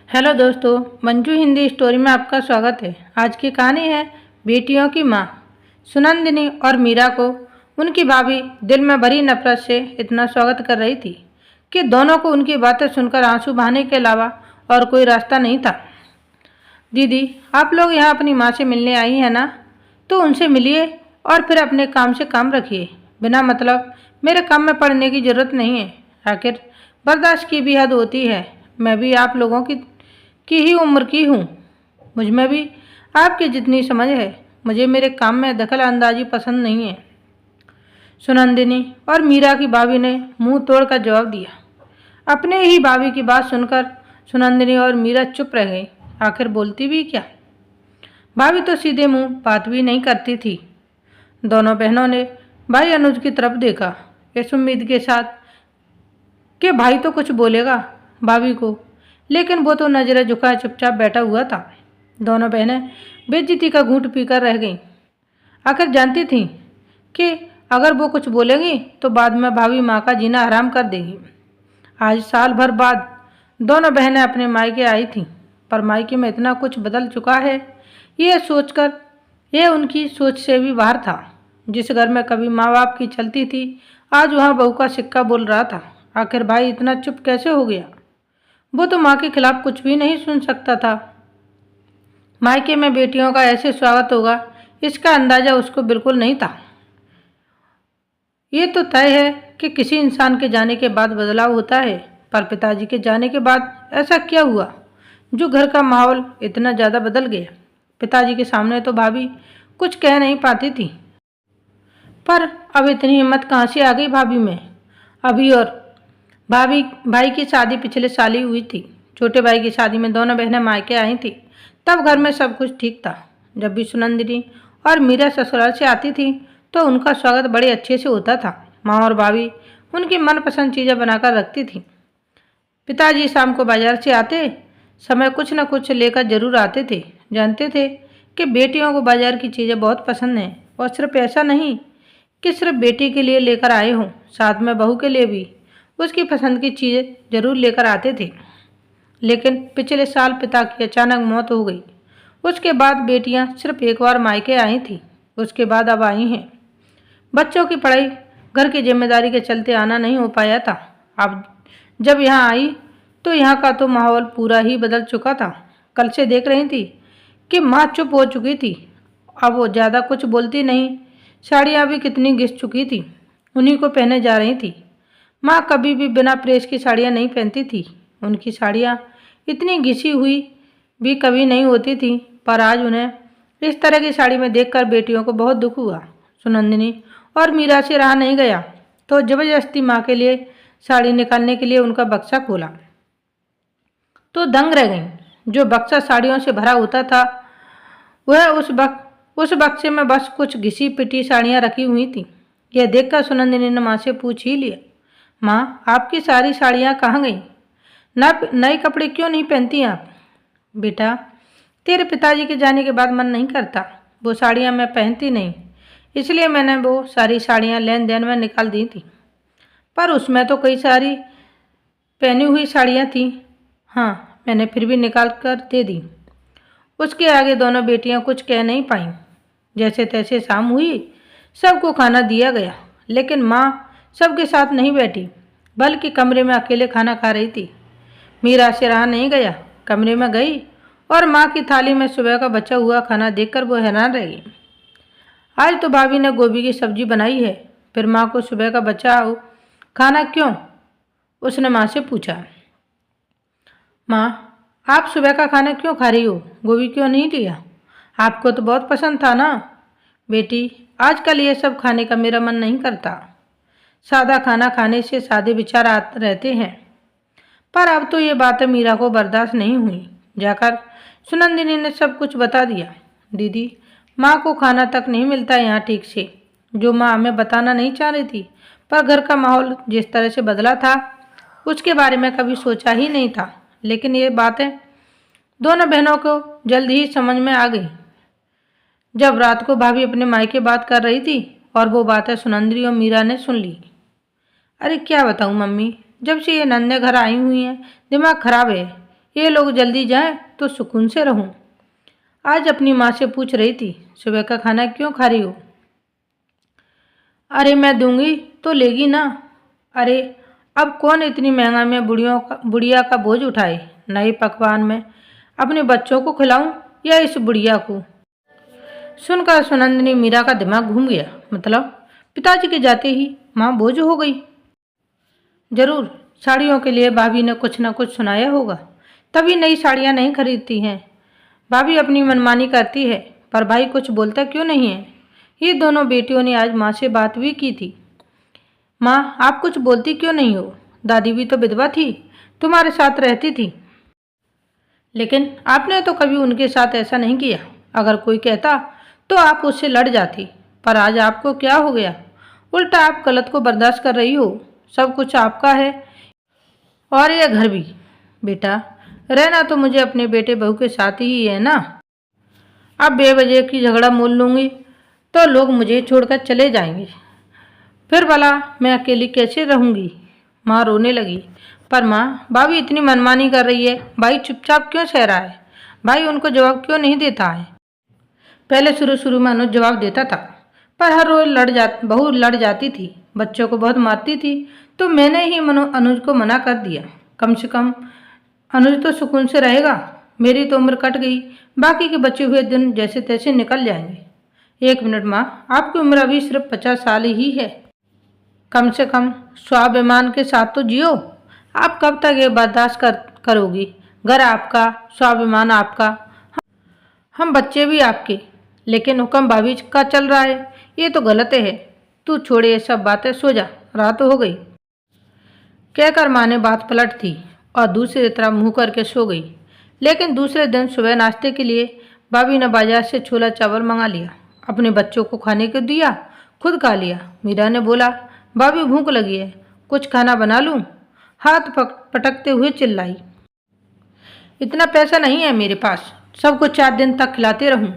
Hello दोस्तों, Manju Hindi story में आपका स्वागत है। आज की कहानी है बेटियों की माँ। सुनंदिनी और मीरा को उनकी भाभी दिल में भरी नफरत से इतना स्वागत कर रही थी कि दोनों को उनकी बातें सुनकर आंसू बहाने के अलावा और कोई रास्ता नहीं था। दीदी, आप लोग यहाँ अपनी माँ से मिलने आई हैं ना, तो उनसे मिलिए और फिर अपने काम से काम रखिए। बिना मतलब मेरे काम में पड़ने की जरूरत नहीं है। आखिर बर्दाश्त की भी हद होती है। मैं भी आप लोगों की ही उम्र की हूँ। मुझ में भी आपकी जितनी समझ है। मुझे मेरे काम में दखल अंदाजी पसंद नहीं है। सुनंदिनी और मीरा की भाभी ने मुंह तोड़कर जवाब दिया। अपने ही भाभी की बात सुनकर सुनंदिनी और मीरा चुप रह गई। आखिर बोलती भी क्या। भाभी तो सीधे मुंह बात भी नहीं करती थी। दोनों बहनों ने भाई अनुज की तरफ देखा, इस उम्मीद के साथ कि भाई तो कुछ बोलेगा भाभी को, लेकिन वो तो नजरें झुकाए चुपचाप बैठा हुआ था। दोनों बहनें बेइज्जती का घूंट पीकर रह गईं। आखिर जानती थीं कि अगर वो कुछ बोलेंगी तो बाद में भाभी माँ का जीना हराम कर देगी। आज साल भर बाद दोनों बहनें अपने मायके आई थीं, पर मायके में इतना कुछ बदल चुका है, ये सोचकर यह उनकी सोच से भी बाहर था। जिस घर में कभी माँ बाप की चलती थी, आज वहाँ बहू का सिक्का बोल रहा था। आखिर भाई इतना चुप कैसे हो गया। वो तो माँ के खिलाफ कुछ भी नहीं सुन सकता था। मायके में बेटियों का ऐसे स्वागत होगा, इसका अंदाजा उसको बिल्कुल नहीं था। ये तो तय है कि किसी इंसान के जाने के बाद बदलाव होता है, पर पिताजी के जाने के बाद ऐसा क्या हुआ जो घर का माहौल इतना ज़्यादा बदल गया। पिताजी के सामने तो भाभी कुछ कह नहीं पाती थी, पर अब इतनी हिम्मत कहाँ से आ गई भाभी में। अभी और भाई की शादी पिछले साल ही हुई थी। छोटे भाई की शादी में दोनों बहनें मायके आई थी। तब घर में सब कुछ ठीक था। जब भी सुनंदिनी और मीरा ससुराल से आती थी तो उनका स्वागत बड़े अच्छे से होता था। माँ और भाभी उनकी मनपसंद चीज़ें बनाकर रखती थी। पिताजी शाम को बाजार से आते समय कुछ न कुछ लेकर जरूर आते थे। जानते थे कि बेटियों को बाजार की चीज़ें बहुत पसंद हैं, और सिर्फ ऐसा नहीं कि सिर्फ बेटी के लिए लेकर आए हों, साथ में बहू के लिए भी उसकी पसंद की चीज़ें जरूर लेकर आते थे। लेकिन पिछले साल पिता की अचानक मौत हो गई। उसके बाद बेटियां सिर्फ एक बार मायके आई थी, उसके बाद अब आई हैं। बच्चों की पढ़ाई, घर की जिम्मेदारी के चलते आना नहीं हो पाया था। अब जब यहाँ आई तो यहाँ का तो माहौल पूरा ही बदल चुका था। कल से देख रही थी कि माँ चुप हो चुकी थी। अब वो ज़्यादा कुछ बोलती नहीं। साड़ियाँ भी कितनी घिस चुकी थी, उन्हीं को पहने जा रही थी। माँ कभी भी बिना प्रेस की साड़ियाँ नहीं पहनती थी। उनकी साड़ियाँ इतनी घिसी हुई भी कभी नहीं होती थी, पर आज उन्हें इस तरह की साड़ी में देखकर बेटियों को बहुत दुख हुआ। सुनंदिनी और मीरा से रहा नहीं गया तो जबरदस्ती माँ के लिए साड़ी निकालने के लिए उनका बक्सा खोला तो दंग रह गईं। जो बक्सा साड़ियों से भरा होता था, वह उस बक्से में बस कुछ घिसी पिटी साड़ियाँ रखी हुई थी। यह देखकर सुनंदिनी ने माँ से पूछ ही लिया, माँ, आपकी सारी साड़ियाँ कहाँ गईं? नए कपड़े क्यों नहीं पहनती आप? बेटा, तेरे पिताजी के जाने के बाद मन नहीं करता। वो साड़ियाँ मैं पहनती नहीं, इसलिए मैंने वो सारी साड़ियाँ लेन देन में निकाल दी थी। पर उसमें तो कई सारी पहनी हुई साड़ियाँ थीं। हाँ, मैंने फिर भी निकाल कर दे दी। उसके आगे दोनों बेटियाँ कुछ कह नहीं पाईं। जैसे तैसे शाम हुई, सबको खाना दिया गया, लेकिन माँ सबके साथ नहीं बैठी, बल्कि कमरे में अकेले खाना खा रही थी। मीरा से रहा नहीं गया, कमरे में गई और माँ की थाली में सुबह का बचा हुआ खाना देखकर वो हैरान रह गई। आज तो भाभी ने गोभी की सब्जी बनाई है, फिर माँ को सुबह का बचा हो खाना क्यों? उसने माँ से पूछा। माँ, आप सुबह का खाना क्यों खा रही हो? गोभी क्यों नहीं लिया? आपको तो बहुत पसंद था ना? बेटी, आजकल ये सब खाने का मेरा मन नहीं करता। सादा खाना खाने से सादे विचार आते रहते हैं। पर अब तो ये बातें मीरा को बर्दाश्त नहीं हुई। जाकर सुनंदिनी ने सब कुछ बता दिया। दीदी, माँ को खाना तक नहीं मिलता यहाँ ठीक से, जो माँ हमें बताना नहीं चाह रही थी। पर घर का माहौल जिस तरह से बदला था, उसके बारे में कभी सोचा ही नहीं था। लेकिन ये बातें दोनों बहनों को जल्द ही समझ में आ गई। जब रात को भाभी अपने मायके बात कर रही थी और वो बातें सुनंदरी और मीरा ने सुन ली। अरे क्या बताऊँ मम्मी, जब से ये नन्हे घर आई हुई हैं दिमाग खराब है। ये लोग जल्दी जाएं तो सुकून से रहूं। आज अपनी माँ से पूछ रही थी, सुबह का खाना क्यों खा रही हो? अरे मैं दूंगी तो लेगी ना। अरे अब कौन इतनी महंगा में बुढ़िया का बोझ उठाए? नए पकवान में अपने बच्चों को खिलाऊं या इस बुढ़िया को? सुनकर सुनंदनी मीरा का दिमाग घूम गया। मतलब पिताजी के जाते ही माँ बोझ हो गई। जरूर साड़ियों के लिए भाभी ने कुछ न कुछ सुनाया होगा, तभी नई साड़ियाँ नहीं खरीदती हैं। भाभी अपनी मनमानी करती है, पर भाई कुछ बोलता क्यों नहीं है? ये दोनों बेटियों ने आज माँ से बात भी की थी। माँ, आप कुछ बोलती क्यों नहीं हो? दादी भी तो विधवा थी, तुम्हारे साथ रहती थी, लेकिन आपने तो कभी उनके साथ ऐसा नहीं किया। अगर कोई कहता तो आप उससे लड़ जाती, पर आज आपको क्या हो गया? उल्टा आप गलत को बर्दाश्त कर रही हो। सब कुछ आपका है और यह घर भी। बेटा, रहना तो मुझे अपने बेटे बहू के साथ ही है ना। अब बेवजह की झगड़ा मोल लूँगी तो लोग मुझे छोड़कर चले जाएंगे, फिर भला मैं अकेली कैसे रहूँगी? माँ रोने लगी। पर माँ, भाभी इतनी मनमानी कर रही है, भाई चुपचाप क्यों सह रहा है? भाई उनको जवाब क्यों नहीं देता है? पहले शुरू शुरू में अनुज जवाब देता था, पर हर रोज बहू लड़ जाती थी, बच्चों को बहुत मारती थी, तो मैंने ही अनुज को मना कर दिया। कम से कम अनुज तो सुकून से रहेगा। मेरी तो उम्र कट गई, बाकी के बचे हुए दिन जैसे तैसे निकल जाएंगे। 1 मिनट माँ, आपकी उम्र अभी सिर्फ 50 साल ही है। कम से कम स्वाभिमान के साथ तो जियो। आप कब तक ये बर्दाश्त करोगी? घर आपका, स्वाभिमान आपका, हम बच्चे भी आपके, लेकिन हुक्म भाभी का चल रहा है। ये तो गलत है। तू छोड़े ये सब बातें, सो जा, रात हो गई। कहकर माँ ने बात पलट दी और दूसरी तरफ मुंह करके सो गई। लेकिन दूसरे दिन सुबह नाश्ते के लिए भाभी ने बाजार से छोला चावल मंगा लिया। अपने बच्चों को खाने को दिया, खुद खा लिया। मीरा ने बोला, भाभी भूख लगी है, कुछ खाना बना लूं? हाथ पटकते हुए चिल्लाई, इतना पैसा नहीं है मेरे पास, सबको 4 दिन तक खिलाते रहूं।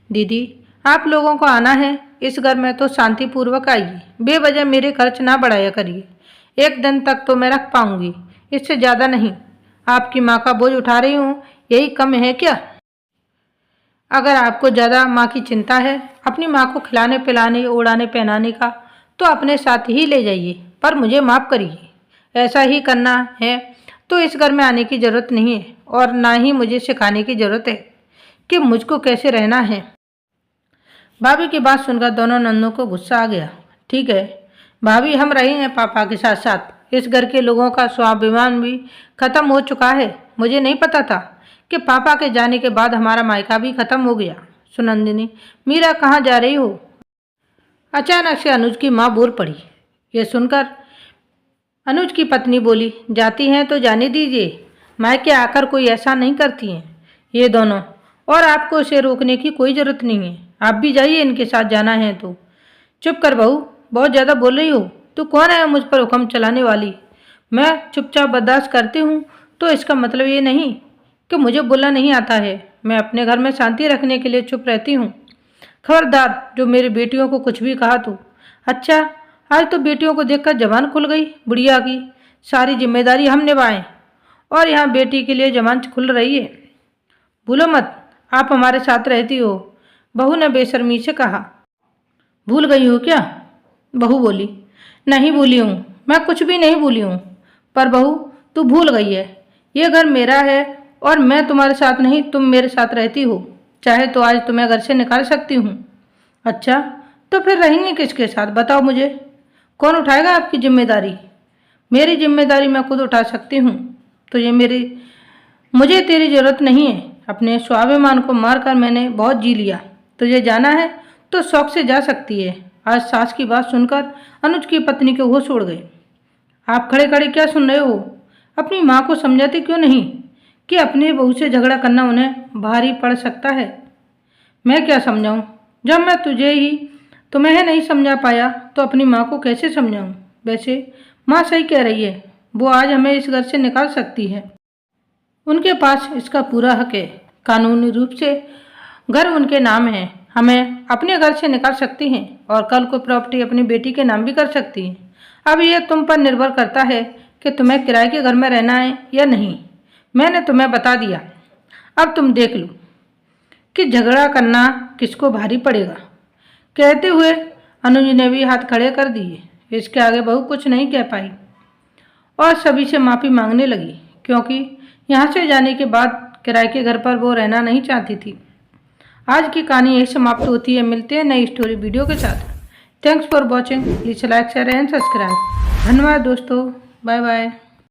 दीदी, आप लोगों को आना है इस घर में तो शांतिपूर्वक आइए, बेवजह मेरे खर्च ना बढ़ाया करिए। 1 दिन तक तो मैं रख पाऊंगी, इससे ज़्यादा नहीं। आपकी माँ का बोझ उठा रही हूँ, यही कम है क्या? अगर आपको ज़्यादा माँ की चिंता है अपनी माँ को खिलाने पिलाने ओढ़ाने पहनाने का, तो अपने साथ ही ले जाइए, पर मुझे माफ़ करिए। ऐसा ही करना है तो इस घर में आने की ज़रूरत नहीं है, और ना ही मुझे सिखाने की ज़रूरत है कि मुझको कैसे रहना है। भाभी की बात सुनकर दोनों नंदों को गुस्सा आ गया। ठीक है भाभी, हम रहे हैं पापा के साथ साथ, इस घर के लोगों का स्वाभिमान भी खत्म हो चुका है। मुझे नहीं पता था कि पापा के जाने के बाद हमारा मायका भी खत्म हो गया। सुनंदिनी, मीरा कहाँ जा रही हो? अचानक से अनुज की माँ बोल पड़ी। ये सुनकर अनुज की पत्नी बोली, जाती हैं तो जाने दीजिए, मायके आकर कोई ऐसा नहीं करती हैं ये दोनों, और आपको इसे रोकने की कोई ज़रूरत नहीं है। आप भी जाइए, इनके साथ जाना है तो। चुप कर बहू, बहुत ज़्यादा बोल रही हो। तू कौन है मुझ पर हुक्म चलाने वाली? मैं चुपचाप बर्दाश्त करती हूँ तो इसका मतलब ये नहीं कि मुझे बोलना नहीं आता है। मैं अपने घर में शांति रखने के लिए चुप रहती हूँ। खबरदार जो मेरी बेटियों को कुछ भी कहा तो। अच्छा, आज तो बेटियों को देखकर जबान खुल गई बुढ़िया की। सारी जिम्मेदारी हम निभाएं और यहाँ बेटी के लिए जबान खुल रही है। भूलो मत, आप हमारे साथ रहती हो, बहू ने बेशर्मी से कहा। भूल गई हो क्या? बहू बोली। नहीं भूली हूँ, मैं कुछ भी नहीं भूली हूँ। पर बहू, तू भूल गई है, ये घर मेरा है और मैं तुम्हारे साथ नहीं, तुम मेरे साथ रहती हो। चाहे तो आज तुम्हें घर से निकाल सकती हूँ। अच्छा, तो फिर रहेंगे किसके साथ, बताओ मुझे? कौन उठाएगा आपकी जिम्मेदारी? मेरी जिम्मेदारी मैं खुद उठा सकती हूँ। तो ये मुझे तेरी ज़रूरत नहीं है। अपने स्वाभिमान को मारकर मैंने बहुत जी लिया। तुझे जाना है तो शौक से जा सकती है। आज सास की बात सुनकर अनुज की पत्नी के होश उड़ गए। आप खड़े खड़े क्या सुन रहे हो? अपनी माँ को समझाते क्यों नहीं कि अपनी बहू से झगड़ा करना उन्हें भारी पड़ सकता है? मैं क्या समझाऊं? जब मैं तुम्हें नहीं समझा पाया तो अपनी माँ को कैसे समझाऊं? वैसे माँ सही कह रही है, वो आज हमें इस घर से निकाल सकती है। उनके पास इसका पूरा हक है। कानूनी रूप से घर उनके नाम है। हमें अपने घर से निकाल सकती हैं और कल को प्रॉपर्टी अपनी बेटी के नाम भी कर सकती हैं। अब यह तुम पर निर्भर करता है कि तुम्हें किराए के घर में रहना है या नहीं। मैंने तुम्हें बता दिया, अब तुम देख लो कि झगड़ा करना किसको भारी पड़ेगा। कहते हुए अनुज ने भी हाथ खड़े कर दिए। इसके आगे बहू कुछ नहीं कह पाई और सभी से माफ़ी मांगने लगी, क्योंकि यहाँ से जाने के बाद किराए के घर पर वो रहना नहीं चाहती थी। आज की कहानी यही समाप्त होती है। मिलते हैं नई स्टोरी वीडियो के साथ। Thanks for watching. Please like share and subscribe. धन्यवाद दोस्तों। Bye bye.